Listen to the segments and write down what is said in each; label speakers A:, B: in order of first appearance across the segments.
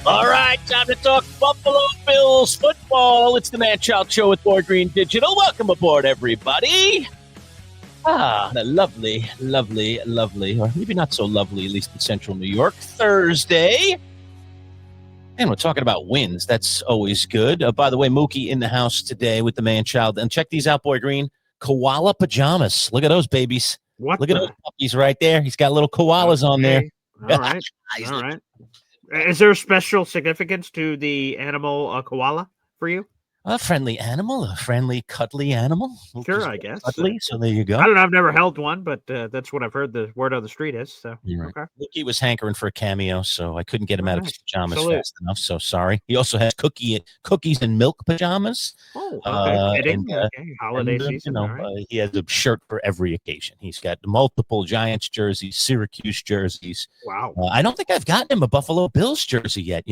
A: All right, time to talk Buffalo Bills football. It's the Manchild Show with Board Green Digital. Welcome aboard, everybody. The lovely, or maybe not so lovely, at least in central New York, Thursday. And we're talking about wins. That's always good. By the way, Mookie in the house today with the Manchild. And check these out, Boy Green. Koala pajamas. Look at those babies. Look at those puppies right there. He's got little koalas on there.
B: All right. All right. Is there a special significance to the animal koala for you?
A: A friendly animal, a friendly, cuddly animal.
B: Sure, I guess.
A: Cuddly, so there you go.
B: I don't know. I've never held one, but that's what I've heard the word on the street is. So,
A: right.
B: Okay.
A: He was hankering for a cameo, so I couldn't get him out of his pajamas fast enough. So sorry. He also has cookies and milk pajamas.
B: Oh, okay. Holiday season.
A: He has a shirt for every occasion. He's got multiple Giants jerseys, Syracuse jerseys.
B: Wow.
A: I don't think I've gotten him a Buffalo Bills jersey yet.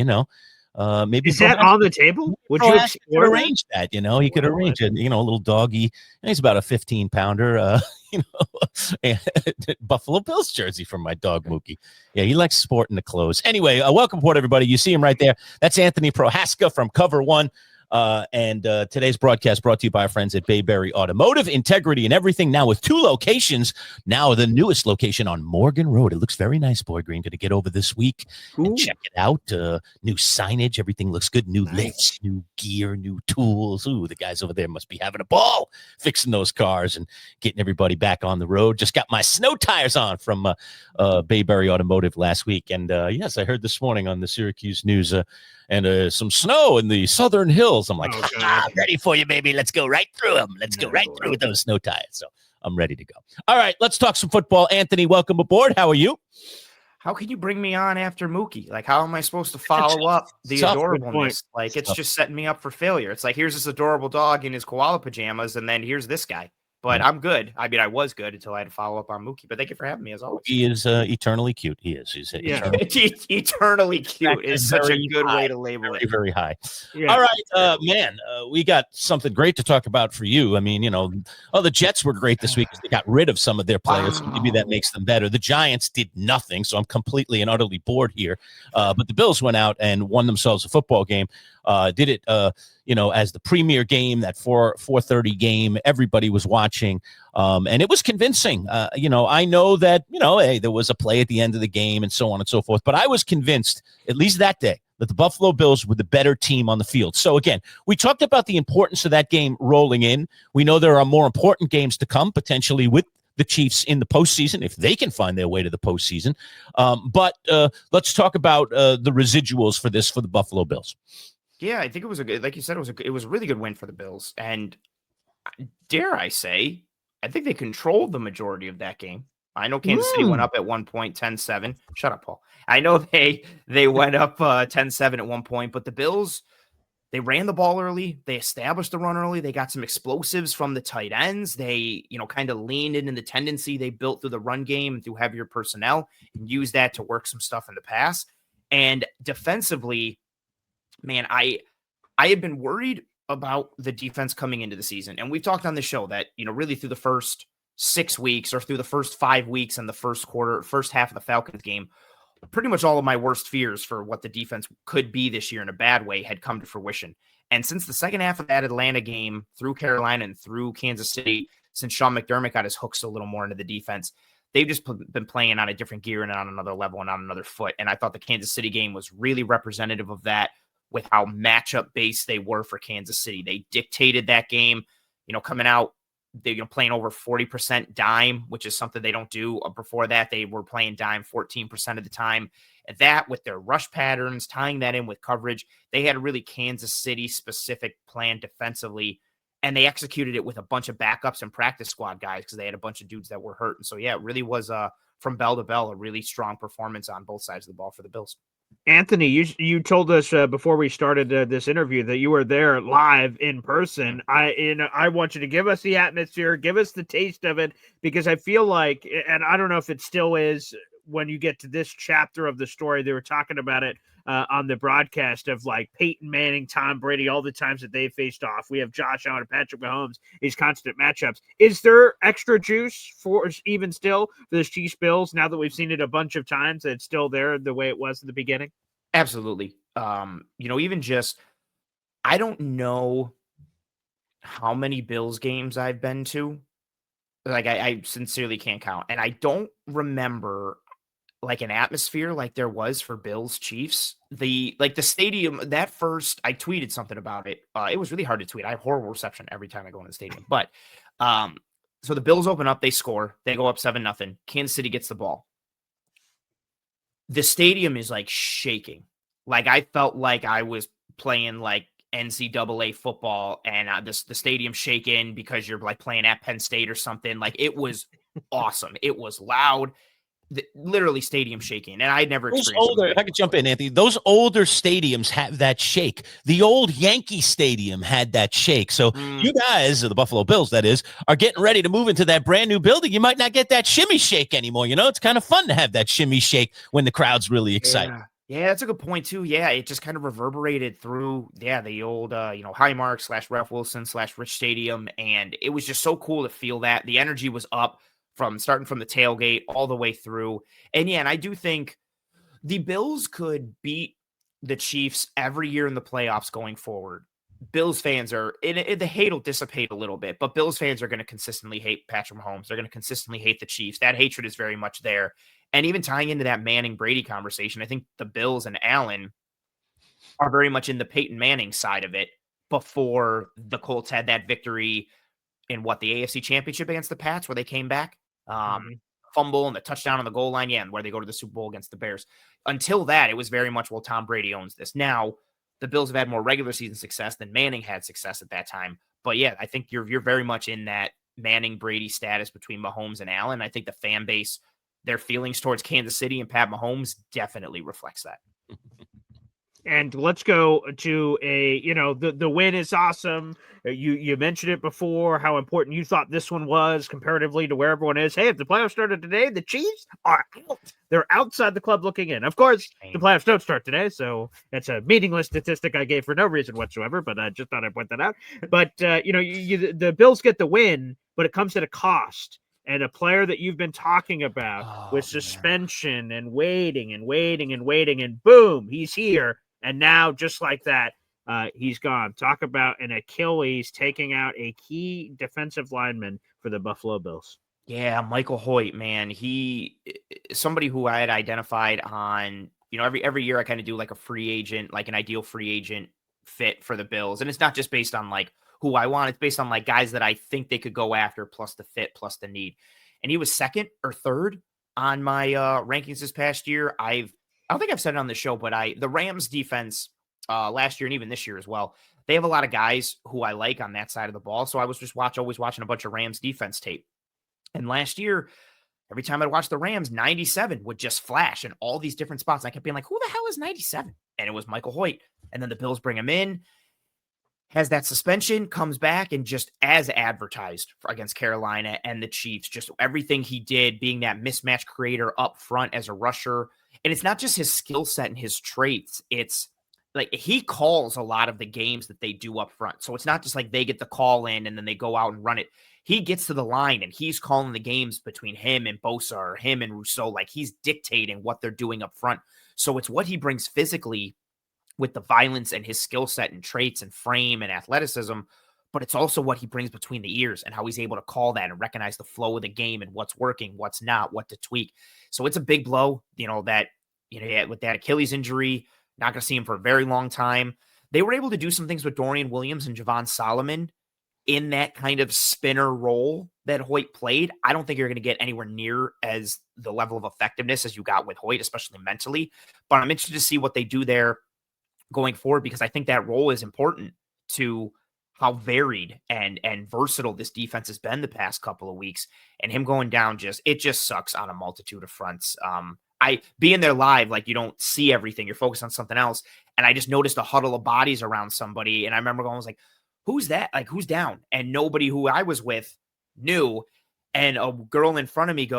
A: Maybe
B: is that on the table?
A: Would you arrange that? He could arrange it. A little doggy. He's about a 15-pounder. Buffalo Bills jersey from my dog Mookie. Yeah, he likes sporting the clothes. Anyway, welcome aboard, everybody. You see him right there. That's Anthony Prohaska from Cover One. And today's broadcast brought to you by our friends at Bayberry Automotive, integrity and everything. Now with 2 locations, now the newest location on Morgan Road. It looks very nice, Boy Green. Going to get over this week and check it out. New signage, everything looks good. New lifts, new gear, new tools. Ooh, the guys over there must be having a ball fixing those cars and getting everybody back on the road. Just got my snow tires on from Bayberry Automotive last week. And yes, I heard this morning on the Syracuse News and some snow in the southern hills. I'm like, I'm ready for you, baby. Let's go right through them. Let's go right through with those snow tires. So I'm ready to go. All right, let's talk some football. Anthony, welcome aboard. How are you?
C: How can you bring me on after Mookie? Like, how am I supposed to follow up the adorableness? Like, it's just setting me up for failure. It's like, here's this adorable dog in his koala pajamas, and then here's this guy. But I'm good. I mean, I was good until I had to follow up on Mookie. But thank you for having me, as always.
A: He is eternally cute. He is. He's
C: eternally cute is such a good way to label it.
A: Very high. Yeah. All right, man. We got something great to talk about for you. I mean, the Jets were great this week because they got rid of some of their players. Wow. So maybe that makes them better. The Giants did nothing, so I'm completely and utterly bored here. But the Bills went out and won themselves a football game. Did it, as the premier game, that 4:30 game. Everybody was watching, and it was convincing. I know that, hey, there was a play at the end of the game and so on and so forth. But I was convinced, at least that day, that the Buffalo Bills were the better team on the field. So, again, we talked about the importance of that game rolling in. We know there are more important games to come, potentially with the Chiefs in the postseason, if they can find their way to the postseason. But let's talk about the residuals for the Buffalo Bills.
C: Yeah, I think it was like you said, it was a really good win for the Bills. And dare I say, I think they controlled the majority of that game. I know Kansas City went up at one point, 10-7. Shut up, Paul. I know they went up 10-7 at one point, but the Bills, they ran the ball early. They established the run early. They got some explosives from the tight ends. They, kind of leaned into the tendency they built through the run game and through heavier personnel and used that to work some stuff in the pass. And defensively, man, I had been worried about the defense coming into the season. And we've talked on the show that, really through the first 6 weeks or through the first 5 weeks in the first half of the Falcons game, pretty much all of my worst fears for what the defense could be this year in a bad way had come to fruition. And since the second half of that Atlanta game, through Carolina and through Kansas City, since Sean McDermott got his hooks a little more into the defense, they've just been playing on a different gear and on another level and on another foot. And I thought the Kansas City game was really representative of that, with how matchup based they were for Kansas City. They dictated that game, coming out, they playing over 40% dime, which is something they don't do. Before that, they were playing dime 14% of the time. And that, with their rush patterns, tying that in with coverage, they had a really Kansas City specific plan defensively, and they executed it with a bunch of backups and practice squad guys because they had a bunch of dudes that were hurt. And so, yeah, it really was from bell to bell, a really strong performance on both sides of the ball for the Bills.
B: Anthony, you told us before we started this interview that you were there live in person. I want you to give us the atmosphere, give us the taste of it, because I feel like, and I don't know if it still is when you get to this chapter of the story, they were talking about it on the broadcast of like Peyton Manning, Tom Brady, all the times that they faced off. We have Josh Allen and Patrick Mahomes, these constant matchups. Is there extra juice for even still for the Chiefs Bills now that we've seen it a bunch of times? That it's still there the way it was in the beginning?
C: Absolutely. Even just, I don't know how many Bills games I've been to. Like, I sincerely can't count. And I don't remember like an atmosphere like there was for Bills Chiefs. The stadium, that first, I tweeted something about it. It was really hard to tweet. I have horrible reception every time I go in the stadium. But so the Bills open up, they score, they go up 7-0. Kansas City gets the ball. The stadium is like shaking. Like, I felt like I was playing like NCAA football, and the stadium shaking because you're like playing at Penn State or something. Like, it was awesome. It was loud. Literally stadium shaking, and I'd never
A: Those
C: experienced
A: older, if I could jump in, Anthony, those older stadiums have that shake. The old Yankee Stadium had that shake. So you guys, the Buffalo Bills, that is, are getting ready to move into that brand new building. You might not get that shimmy shake anymore. It's kind of fun to have that shimmy shake when the crowd's really excited.
C: Yeah, that's a good point too. Yeah, it just kind of reverberated through, the old, Highmark / Ralph Wilson / Rich Stadium, and it was just so cool to feel that. The energy was up from starting from the tailgate all the way through. And I do think the Bills could beat the Chiefs every year in the playoffs going forward. Bills fans the hate will dissipate a little bit, but Bills fans are going to consistently hate Patrick Mahomes. They're going to consistently hate the Chiefs. That hatred is very much there. And even tying into that Manning-Brady conversation, I think the Bills and Allen are very much in the Peyton Manning side of it before the Colts had that victory in the AFC Championship against the Pats, where they came back. Fumble and the touchdown on the goal line, and where they go to the Super Bowl against the Bears. Until that, it was very much, well, Tom Brady owns this. Now, the Bills have had more regular season success than Manning had success at that time. But yeah, I think you're very much in that Manning-Brady status between Mahomes and Allen. I think the fan base, their feelings towards Kansas City and Pat Mahomes definitely reflects that.
B: And let's go to the win is awesome. You mentioned it before, how important you thought this one was comparatively to where everyone is. Hey, if the playoffs started today, the Chiefs are out. They're outside the club looking in. Of course, the playoffs don't start today, so it's a meaningless statistic I gave for no reason whatsoever, but I just thought I'd point that out. But, the Bills get the win, but it comes at a cost. And a player that you've been talking about with suspension and waiting, and boom, he's here. And now, just like that, he's gone. Talk about an Achilles taking out a key defensive lineman for the Buffalo Bills.
C: Yeah, Michael Hoecht, man. He somebody who I had identified on, every year I kind of do like a free agent, like an ideal free agent fit for the Bills. And it's not just based on like who I want. It's based on like guys that I think they could go after, plus the fit, plus the need. And he was second or third on my rankings this past year. I don't think I've said it on the show, but the Rams defense last year and even this year as well, they have a lot of guys who I like on that side of the ball. So I was just always watching a bunch of Rams defense tape. And last year, every time I'd watch the Rams, 97 would just flash in all these different spots. I kept being like, who the hell is 97? And it was Michael Hoecht. And then the Bills bring him in, has that suspension, comes back, and just as advertised against Carolina and the Chiefs, just everything he did, being that mismatch creator up front as a rusher. And it's not just his skill set and his traits. It's like he calls a lot of the games that they do up front. So it's not just like they get the call in and then they go out and run it. He gets to the line and he's calling the games between him and Bosa or him and Rousseau. Like, he's dictating what they're doing up front. So it's what he brings physically with the violence and his skill set and traits and frame and athleticism, but it's also what he brings between the ears and how he's able to call that and recognize the flow of the game and what's working, what's not, what to tweak. So it's a big blow, with that Achilles injury, not going to see him for a very long time. They were able to do some things with Dorian Williams and Javon Solomon in that kind of spinner role that Hoecht played. I don't think you're going to get anywhere near as the level of effectiveness as you got with Hoecht, especially mentally, but I'm interested to see what they do there going forward, because I think that role is important to how varied and versatile this defense has been the past couple of weeks. And him going down, it just sucks on a multitude of fronts. I being there live, like, you don't see everything. You're focused on something else. And I just noticed a huddle of bodies around somebody. And I remember going, I was like, who's that? Like, who's down? And nobody who I was with knew. And a girl in front of me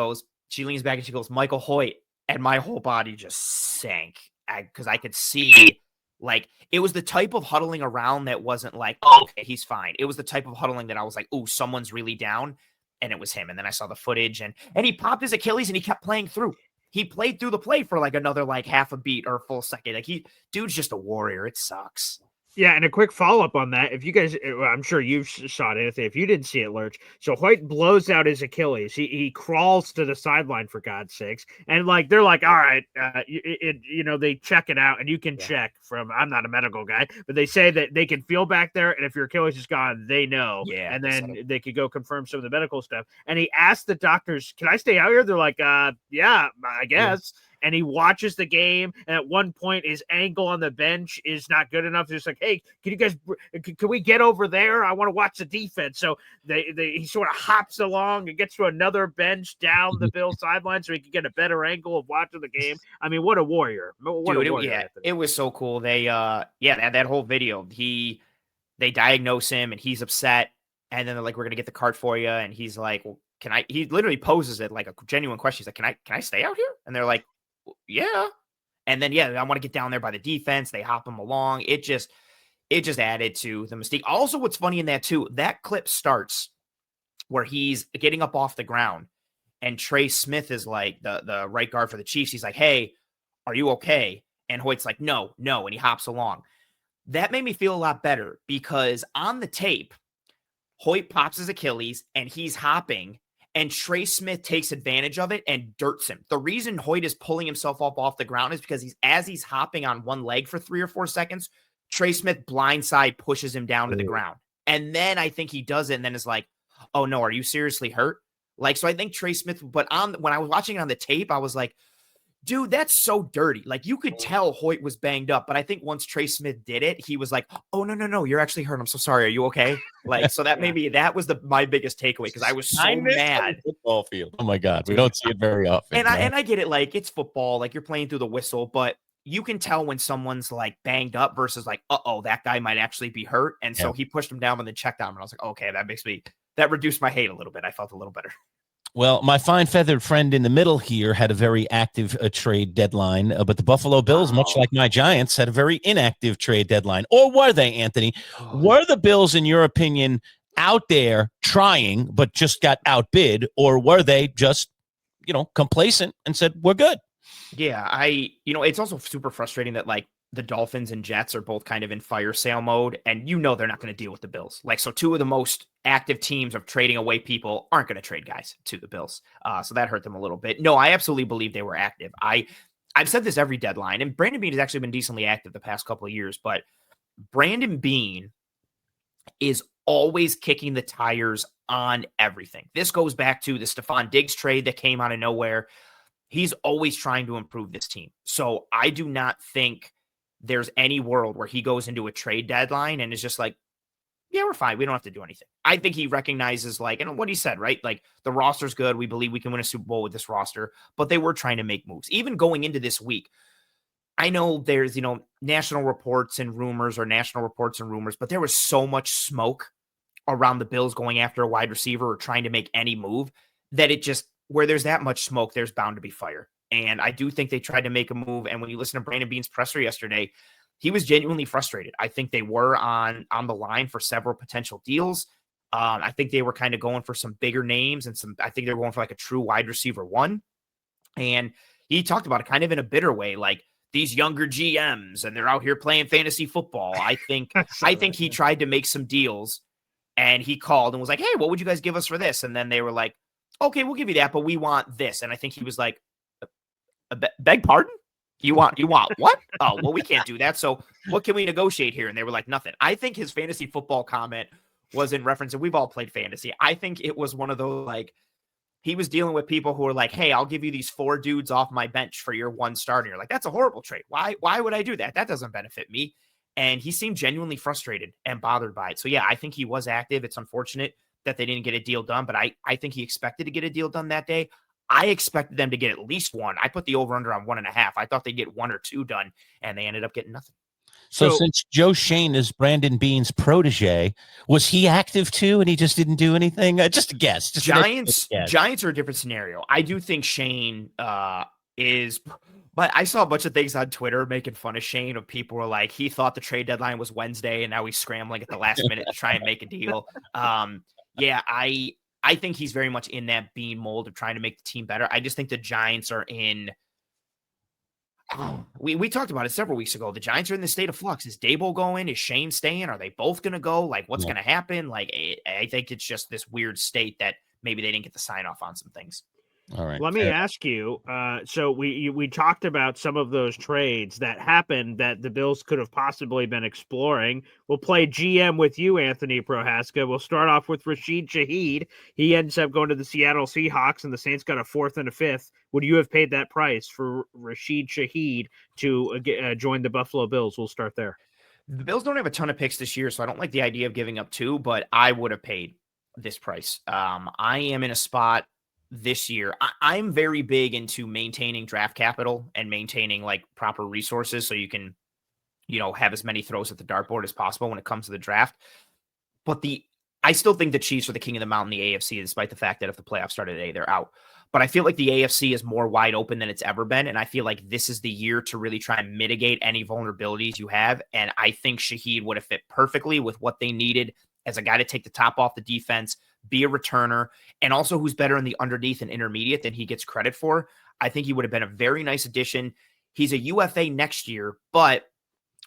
C: she leans back and she goes, Michael Hoecht. And my whole body just sank because I could see, like, it was the type of huddling around that wasn't like, oh, okay, he's fine. It was the type of huddling that I was like, oh, someone's really down. And it was him. And then I saw the footage and he popped his Achilles and he kept playing through. he played through the play for like another like half a beat or a full second. Like dude's just a warrior. It sucks.
B: Yeah, and a quick follow-up on that. If you guys, I'm sure you saw it, Anthony. If you didn't see it, Lurch. So Hoecht blows out his Achilles. He crawls to the sideline, for God's sakes. And, like, they're like, all right, they check it out. And you can check from, I'm not a medical guy, but they say that they can feel back there. And if your Achilles is gone, they know.
C: Yeah.
B: And then they could go confirm some of the medical stuff. And he asked the doctors, can I stay out here? They're like, yeah, I guess. Yeah. And he watches the game, and at one point, his angle on the bench is not good enough. He's like, "Hey, can we get over there? I want to watch the defense." So he sort of hops along and gets to another bench down the Bill sideline, so he can get a better angle of watching the game. I mean, what a warrior!
C: It was so cool. They that whole video. They diagnose him, and he's upset, and then they're like, "We're gonna get the cart for you," and he's like, "Well, can I?" He literally poses it like a genuine question. He's like, "Can I stay out here?" And they're like, yeah. And then, I want to get down there by the defense. They hop him along. It just added to the mystique. Also, what's funny in that too, that clip starts where he's getting up off the ground and Trey Smith is like the right guard for the Chiefs. He's like, "Hey, are you okay?" And Hoyt's like, no. And he hops along. That made me feel a lot better because on the tape, Hoyt pops his Achilles and he's hopping. And Trey Smith takes advantage of it and dirts him. The reason Hoyt is pulling himself up off the ground is because as he's hopping on one leg for 3 or 4 seconds, Trey Smith blindside pushes him down to the ground. And then I think he does it and then is like, "Oh no, are you seriously hurt?" Like, so I think Trey Smith, but when I was watching it on the tape, I was like, dude, that's so dirty. Like, you could tell Hoyt was banged up, but I think once Trey Smith did it, he was like, "Oh, no, you're actually hurt. I'm so sorry. Are you okay?" Like, so that that was my biggest takeaway because I was so mad.
A: Football field. Oh my God, we don't see it very often.
C: And I get it. Like, it's football. Like, you're playing through the whistle, but you can tell when someone's like banged up versus like, that guy might actually be hurt. And so he pushed him down and then checked on him. And I was like, okay, that reduced my hate a little bit. I felt a little better.
A: Well, my fine feathered friend in the middle here had a very active trade deadline, but the Buffalo Bills, much like my Giants, had a very inactive trade deadline. Or were they, Anthony? Were the Bills, in your opinion, out there trying but just got outbid, or were they just, complacent and said, "We're good"?
C: Yeah, it's also super frustrating that like the Dolphins and Jets are both kind of in fire sale mode, and they're not going to deal with the Bills. Like, so 2 of the most active teams of trading away people aren't going to trade guys to the Bills. So that hurt them a little bit. No, I absolutely believe they were active. I've said this every deadline, and Brandon Beane has actually been decently active the past couple of years, but Brandon Beane is always kicking the tires on everything. This goes back to the Stephon Diggs trade that came out of nowhere. He's always trying to improve this team. So I do not think there's any world where he goes into a trade deadline and is just like, "Yeah, we're fine. We don't have to do anything." I think he recognizes, like, and what he said, right? Like, the roster's good. We believe we can win a Super Bowl with this roster, but they were trying to make moves. Even going into this week, I know there's, national reports and rumors, but there was so much smoke around the Bills going after a wide receiver or trying to make any move that it just, where there's that much smoke, there's bound to be fire. And I do think they tried to make a move. And when you listen to Brandon Beane's presser yesterday, he was genuinely frustrated. I think they were on the line for several potential deals. I think they were kind of going for some bigger names and I think they were going for like a true wide receiver 1. And he talked about it kind of in a bitter way, like these younger GMs and they're out here playing fantasy football. I think he tried to make some deals and he called and was like, "Hey, what would you guys give us for this?" And then they were like, "Okay, we'll give you that, but we want this." And I think he was like, "Beg pardon? You want what?" "Oh, well, we can't do that. So what can we negotiate here?" And they were like, "Nothing." I think his fantasy football comment was in reference, and we've all played fantasy. I think it was one of those, like, he was dealing with people who were like, "Hey, I'll give you these 4 dudes off my bench for your 1 starter." You're like, "That's a horrible trade. Why would I do that? That doesn't benefit me." And he seemed genuinely frustrated and bothered by it. So yeah, I think he was active. It's unfortunate that they didn't get a deal done, but I think he expected to get a deal done that day. I expected them to get at least 1. I put the over-under on 1.5. I thought they'd get 1 or 2 done, and they ended up getting nothing.
A: So since Joe Shane is Brandon Beane's protege, was he active too, and he just didn't do anything? Just a guess.
C: Giants are a different scenario. I do think Shane is, but I saw a bunch of things on Twitter making fun of Shane. Of people were like, he thought the trade deadline was Wednesday, and now he's scrambling at the last minute to try and make a deal. I think he's very much in that Bean mold of trying to make the team better. I just think the Giants are in. We talked about it several weeks ago. The Giants are in the state of flux. Is Dable going? Is Shane staying? Are they both going to go? Like, what's going to happen? Like, I think it's just this weird state that maybe they didn't get the sign off on some things.
A: All right.
B: Let me ask you. So we talked about some of those trades that happened that the Bills could have possibly been exploring. We'll play GM with you, Anthony Prohaska. We'll start off with Rashid Shaheed. He ends up going to the Seattle Seahawks, and the Saints got a 4th and a 5th. Would you have paid that price for Rashid Shaheed to join the Buffalo Bills? We'll start there.
C: The Bills don't have a ton of picks this year, so I don't like the idea of giving up 2, but I would have paid this price. I am in a spot this year. I'm very big into maintaining draft capital and maintaining like proper resources so you can, have as many throws at the dartboard as possible when it comes to the draft. But I still think the Chiefs are the king of the mountain, the AFC, despite the fact that if the playoffs started today, they're out. But I feel like the AFC is more wide open than it's ever been. And I feel like this is the year to really try and mitigate any vulnerabilities you have. And I think Shaheed would have fit perfectly with what they needed as a guy to take the top off the defense, be a returner, and also who's better in the underneath and intermediate than he gets credit for. I think he would have been a very nice addition. He's a UFA next year, but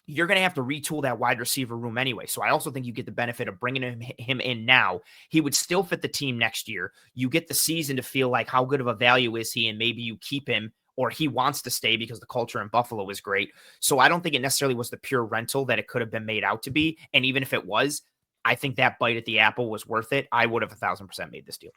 C: you're going to have to retool that wide receiver room anyway. So I also think you get the benefit of bringing him in now. He would still fit the team next year. You get the season to feel like how good of a value is he, and maybe you keep him or he wants to stay because the culture in Buffalo is great. So I don't think it necessarily was the pure rental that it could have been made out to be. And even if it was, I think that bite at the apple was worth it. I would have 1,000% made this deal.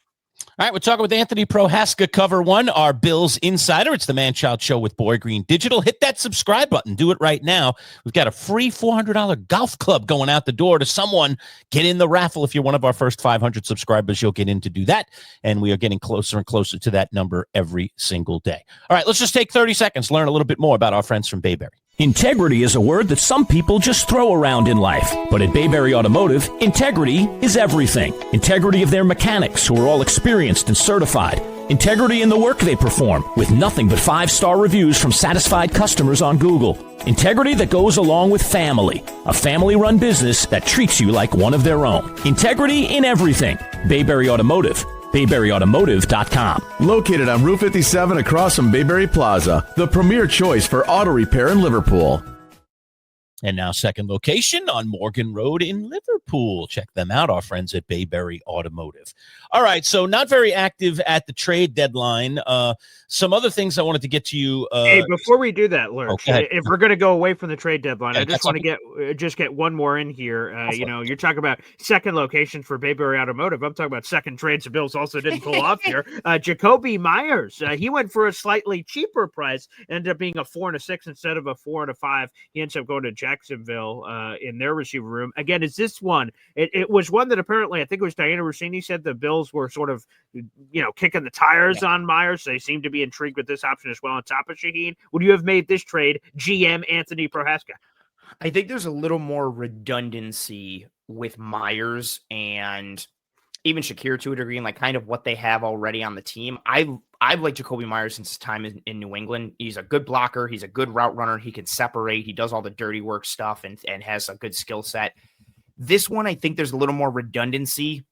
A: All right, we're talking with Anthony Prohaska, Cover One, our Bills insider. It's the Manchild Show with Boy Green Digital. Hit that subscribe button. Do it right now. We've got a free $400 golf club going out the door to someone. Get in the raffle. If you're one of our first 500 subscribers, you'll get in to do that. And we are getting closer and closer to that number every single day. All right, let's just take 30 seconds, learn a little bit more about our friends from Bayberry.
D: Integrity is a word that some people just throw around in life. But at Bayberry Automotive, integrity is everything. Integrity of their mechanics, who are all experienced and certified. Integrity in the work they perform, with nothing but 5-star reviews from satisfied customers on Google. Integrity that goes along with family. A family-run business that treats you like one of their own. Integrity in everything. Bayberry Automotive. BayberryAutomotive.com.
E: Located on Route 57 across from Bayberry Plaza, the premier choice for auto repair in Liverpool.
A: And now second location on Morgan Road in Liverpool. Check them out, our friends at Bayberry Automotive. All right, so not very active at the trade deadline. Some other things I wanted to get to you.
B: Hey, before we do that, Lurch,
A: okay.
B: If we're going to go away from the trade deadline,
A: Yeah,
B: I just want to get one more in here. You're talking about second location for Bayberry Automotive. I'm talking about second trades the Bills also didn't pull off here. Jacoby Myers, he went for a slightly cheaper price, ended up being a 4 and a 6 instead of a 4 and a 5. He ends up going to Jacksonville in their receiver room. Again, is this one? It was one that apparently I think it was Diana Rossini said the Bills were sort of, kicking the tires on Myers. They seem to be intrigued with this option as well on top of Shaheed. Would you have made this trade, GM Anthony Prohaska?
C: I think there's a little more redundancy with Myers and even Shakir to a degree, and like kind of what they have already on the team. I've liked Jacoby Myers since his time in New England. He's a good blocker. He's a good route runner. He can separate. He does all the dirty work stuff and has a good skill set. This one, I think there's a little more redundancy.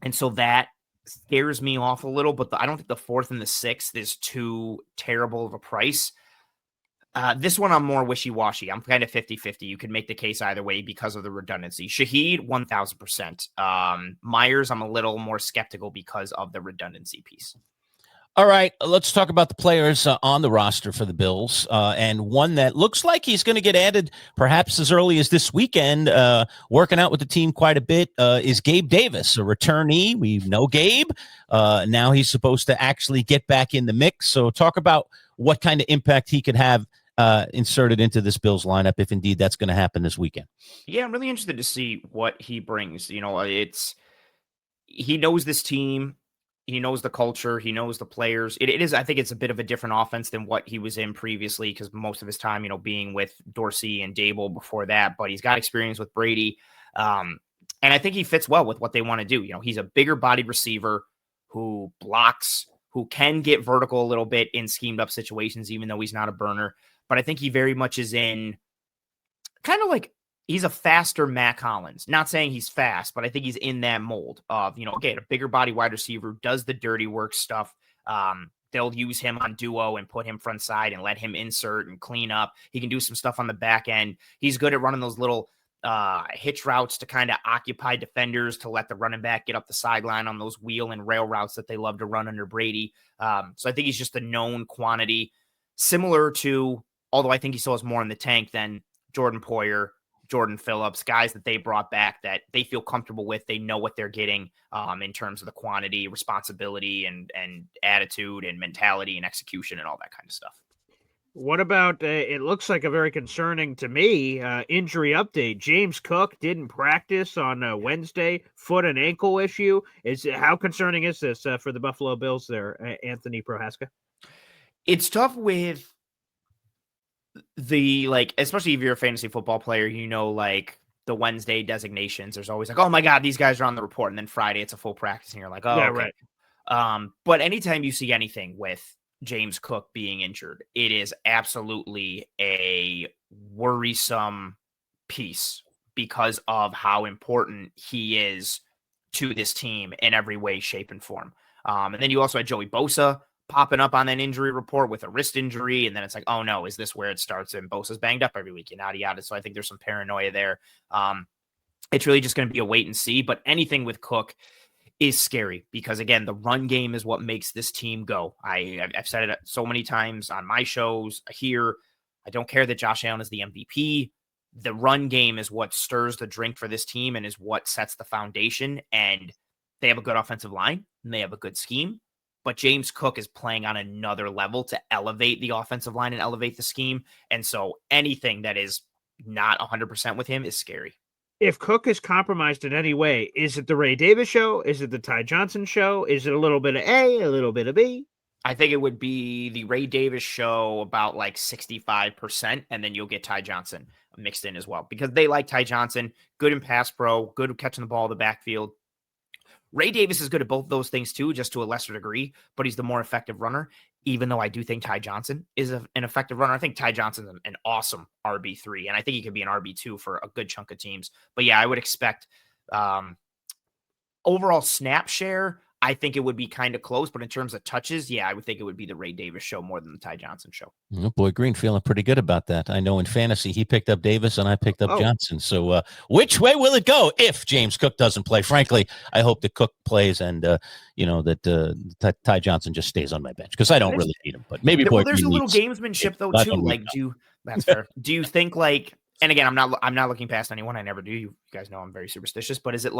C: And so that scares me off a little, but I don't think the 4th and the 6th is too terrible of a price. This one, I'm more wishy-washy. I'm kind of 50-50. You can make the case either way because of the redundancy. Shaheed, 1,000%. Myers, I'm a little more skeptical because of the redundancy piece.
A: All right, let's talk about the players on the roster for the Bills, and one that looks like he's going to get added perhaps as early as this weekend, working out with the team quite a bit, is Gabe Davis, a returnee. We know Gabe. Now he's supposed to actually get back in the mix. So talk about what kind of impact he could have inserted into this Bills lineup, if indeed that's going to happen this weekend.
C: Yeah, I'm really interested to see what he brings. He knows this team. He knows the culture. He knows the players. It is, I think it's a bit of a different offense than what he was in previously because most of his time, being with Dorsey and Dable before that, but he's got experience with Brady. And I think he fits well with what they want to do. He's a bigger bodied receiver who blocks, who can get vertical a little bit in schemed up situations, even though he's not a burner. But I think he very much is in kind of like he's a faster Mac Hollins. Not saying he's fast, but I think he's in that mold of, again, a bigger body wide receiver who does the dirty work stuff. They'll use him on duo and put him front side and let him insert and clean up. He can do some stuff on the back end. He's good at running those little hitch routes to kind of occupy defenders to let the running back get up the sideline on those wheel and rail routes that they love to run under Brady. So I think he's just a known quantity, similar to, although I think he still has more in the tank than Jordan Poyer, Jordan Phillips, guys that they brought back that they feel comfortable with. They know what they're getting in terms of the quantity, responsibility, and attitude and mentality and execution and all that kind of stuff.
B: What about, it looks like a very concerning to me injury update. James Cook didn't practice on Wednesday, foot and ankle issue. How concerning is this for the Buffalo Bills there, Anthony Prohaska?
C: It's tough with the, especially if you're a fantasy football player, the Wednesday designations, there's always oh my God, these guys are on the report. And then Friday it's a full practice and you're like, oh,
B: yeah,
C: okay. Right. But anytime you see anything with James Cook being injured, it is absolutely a worrisome piece because of how important he is to this team in every way, shape, and form. And then you also had Joey Bosa popping up on that injury report with a wrist injury. And then it's oh no, is this where it starts? And Bosa's banged up every week and yada, yada. So I think there's some paranoia there. It's really just going to be a wait and see, but anything with Cook is scary because again, the run game is what makes this team go. I've said it so many times on my shows here. I don't care that Josh Allen is the MVP. The run game is what stirs the drink for this team and is what sets the foundation. And they have a good offensive line and they have a good scheme. But James Cook is playing on another level to elevate the offensive line and elevate the scheme. And so anything that is not 100% with him is scary.
B: If Cook is compromised in any way, is it the Ray Davis show? Is it the Ty Johnson show? Is it a little bit of A, a little bit of B?
C: I think it would be the Ray Davis show about 65%, and then you'll get Ty Johnson mixed in as well because they like Ty Johnson, good in pass pro, good at catching the ball in the backfield. Ray Davis is good at both those things too, just to a lesser degree, but he's the more effective runner, even though I do think Ty Johnson is an effective runner. I think Ty Johnson's an awesome RB3, and I think he could be an RB2 for a good chunk of teams. But yeah, I would expect overall snap share, I think it would be kind of close, but in terms of touches, yeah, I would think it would be the Ray Davis show more than the Ty Johnson show.
A: Oh boy, Green feeling pretty good about that. I know in fantasy he picked up Davis and I picked up Johnson. So which way will it go if James Cook doesn't play? Frankly, I hope that Cook plays and that Ty Johnson just stays on my bench because I don't really need him. But maybe
C: there's a little gamesmanship though too. That's fair. Do you think and again, I'm not looking past anyone. I never do. You guys know I'm very superstitious. But is it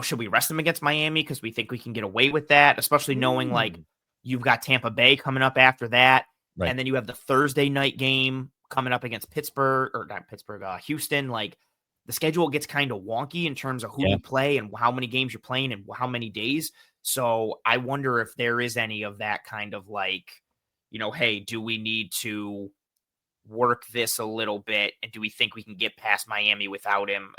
C: should we rest them against Miami because we think we can get away with that, especially knowing you've got Tampa Bay coming up after that. Right. And then you have the Thursday night game coming up against Houston. The schedule gets kind of wonky in terms of who you play and how many games you're playing and how many days. So I wonder if there is any of that kind of hey, do we need to work this a little bit, and do we think we can get past Miami without him?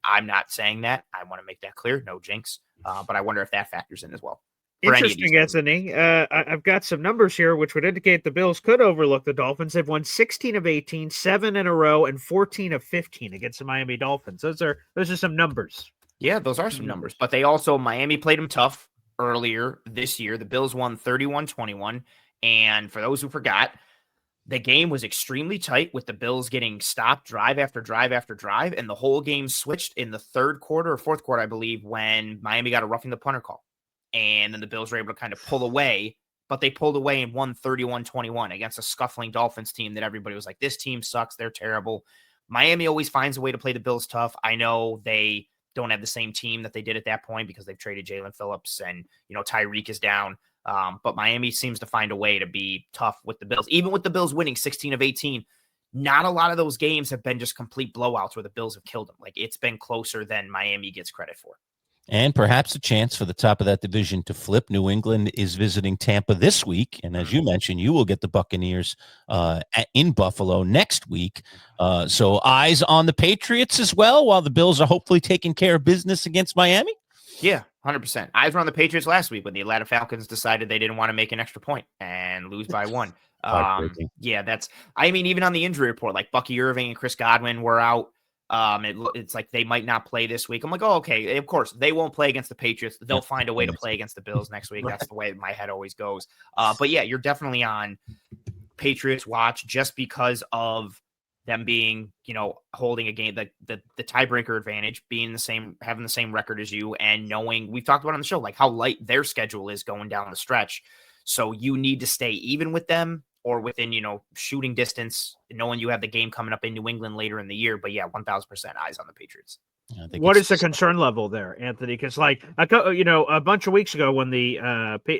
C: I'm not saying that. I want to make that clear. No jinx. But I wonder if that factors in as well.
B: Interesting, Anthony. I've got some numbers here which would indicate the Bills could overlook the Dolphins. They've won 16 of 18, 7 in a row, and 14 of 15 against the Miami Dolphins. Those are some numbers.
C: Yeah, those are some numbers. But Miami played them tough earlier this year. The Bills won 31-21. And for those who forgot, the game was extremely tight with the Bills getting stopped drive after drive after drive, and the whole game switched in the third quarter or fourth quarter, I believe, when Miami got a roughing the punter call. And then the Bills were able to kind of pull away, but they pulled away and won 31-21 against a scuffling Dolphins team that everybody was like, this team sucks, they're terrible. Miami always finds a way to play the Bills tough. I know they don't have the same team that they did at that point because they've traded Jalen Phillips and, Tyreek is down. But Miami seems to find a way to be tough with the Bills. Even with the Bills winning 16 of 18, not a lot of those games have been just complete blowouts where the Bills have killed them. It's been closer than Miami gets credit for.
A: And perhaps a chance for the top of that division to flip. New England is visiting Tampa this week. And as you mentioned, you will get the Buccaneers in Buffalo next week. So eyes on the Patriots as well, while the Bills are hopefully taking care of business against Miami.
C: Yeah, 100%. Eyes were on the Patriots last week when the Atlanta Falcons decided they didn't want to make an extra point and lose by one.
A: Heartbreaking.
C: Yeah, I mean, even on the injury report, like Bucky Irving and Chris Godwin were out. It's like they might not play this week. I'm like, oh, okay. Of course, they won't play against the Patriots. They'll find a way to play against the Bills next week. That's the way my head always goes. But yeah, you're definitely on Patriots watch just because of them being, holding a game, the tiebreaker advantage, having the same record as you, and knowing we've talked about on the show, like how light their schedule is going down the stretch. So you need to stay even with them or within, shooting distance, knowing you have the game coming up in New England later in the year. But yeah, 1000% eyes on the Patriots.
B: What is the concern level there, Anthony? Because a bunch of weeks ago when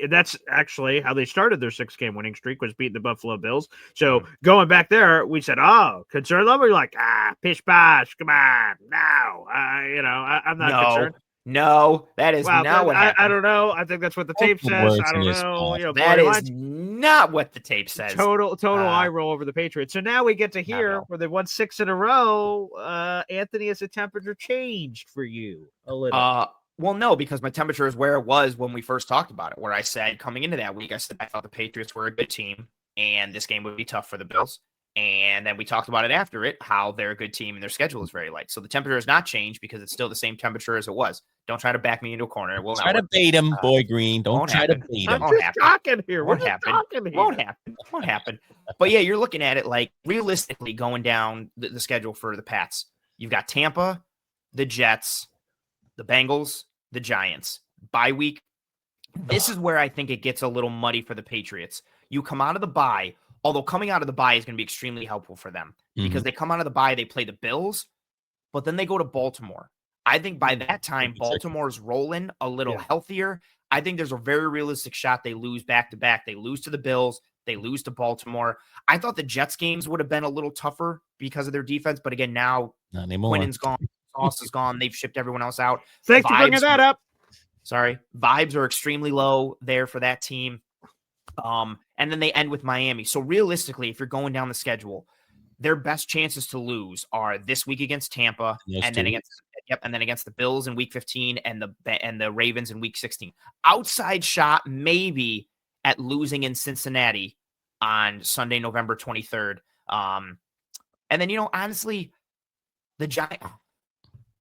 B: that's actually how they started their 6-game winning streak, was beating the Buffalo Bills. So going back there, we said, oh, concern level. You're like, pish posh, come on, no, I'm not concerned.
C: No, that is not what happened.
B: I don't know. I think that's what the tape says. I don't know.
C: That is not what the tape says.
B: Total eye roll over the Patriots. So now we get to hear where they've won 6 in a row. Anthony, has the temperature changed for you a little?
C: Well, no, because my temperature is where it was when we first talked about it, where I said coming into that week, I said I thought the Patriots were a good team and this game would be tough for the Bills. And then we talked about it after it, how they're a good team and their schedule is very light. So the temperature has not changed because it's still the same temperature as it was. Don't try to back me into a corner. It will
A: try to bait him, Boy Green. Don't try to bait him.
B: I'm just talking here.
C: Won't happen. But yeah, you're looking at it like realistically going down the schedule for the Pats. You've got Tampa, the Jets, the Bengals, the Giants. Bye week. This is where I think it gets a little muddy for the Patriots. You come out of the bye. Although coming out of the bye is going to be extremely helpful for them because they come out of the bye, they play the Bills, but then they go to Baltimore. I think by that time, Baltimore's rolling a little healthier. I think there's a very realistic shot they lose back-to-back. They lose to the Bills. They lose to Baltimore. I thought the Jets games would have been a little tougher because of their defense, but again, now Quinnen's gone. Sauce is gone. They've shipped everyone else out.
B: Thanks for bringing that up.
C: Sorry. Vibes are extremely low there for that team. And then they end with Miami. So realistically, if you're going down the schedule, their best chances to lose are this week against Tampa, and then against the Bills in week 15 and the Ravens in week 16. Outside shot maybe at losing in Cincinnati on Sunday, November 23rd. And then honestly, the Giants.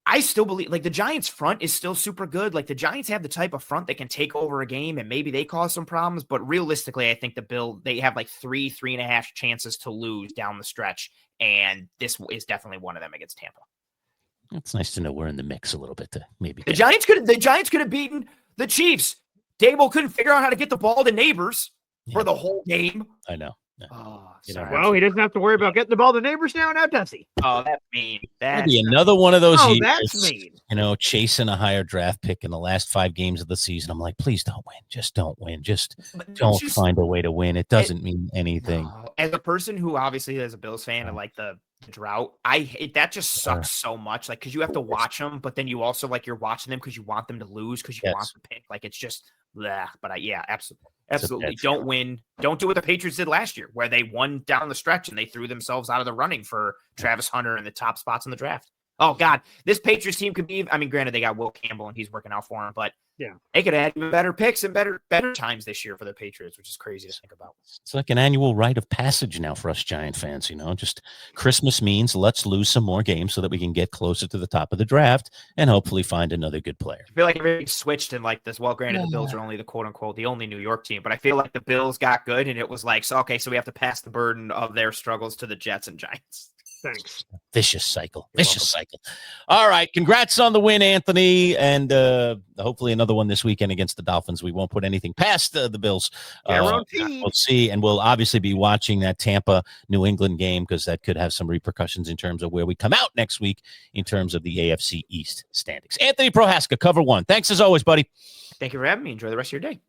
C: I still believe the Giants front is still super good. Like the Giants have the type of front that can take over a game and maybe they cause some problems. But realistically, I think they have like 3.5 chances to lose down the stretch. And this is definitely one of them against Tampa.
A: It's nice to know we're in the mix a little bit to maybe.
C: The Giants could have beaten the Chiefs. Dable couldn't figure out how to get the ball to Neighbors for the whole game.
A: I know.
C: Oh,
B: well, he doesn't have to worry about getting the ball to Neighbors now, does he?
C: Oh, that's mean.
A: That'd be another one of those years.
B: That's mean.
A: Chasing a higher draft pick in the last 5 games of the season. I'm like, please don't win. Just don't win. Just don't find a way to win. It doesn't mean anything.
C: As a person who obviously is a Bills fan and like the drought, that just sucks so much. Like, because you have to watch them, but then you also you're watching them because you want them to lose because you want the pick. Like, it's just blah. But absolutely don't win. Don't do what the Patriots did last year, where they won down the stretch and they threw themselves out of the running for Travis Hunter in the top spots in the draft. Oh God, this Patriots team could be. I mean, granted, they got Will Campbell and he's working out for him, but they could have even better picks and better times this year for the Patriots, which is crazy to think about.
A: It's like an annual rite of passage now for us Giant fans. Just Christmas means let's lose some more games so that we can get closer to the top of the draft and hopefully find another good player.
C: I feel like everything switched in like this. Well, granted, the Bills are only the quote unquote the only New York team, but I feel like the Bills got good and it was like, so we have to pass the burden of their struggles to the Jets and Giants.
B: Thanks.
A: Vicious cycle. All right. Congrats on the win, Anthony. And hopefully another one this weekend against the Dolphins. We won't put anything past the Bills. We'll see. And we'll obviously be watching that Tampa New England game because that could have some repercussions in terms of where we come out next week in terms of the AFC East standings. Anthony Prohaska, Cover One. Thanks as always, buddy.
C: Thank you for having me. Enjoy the rest of your day.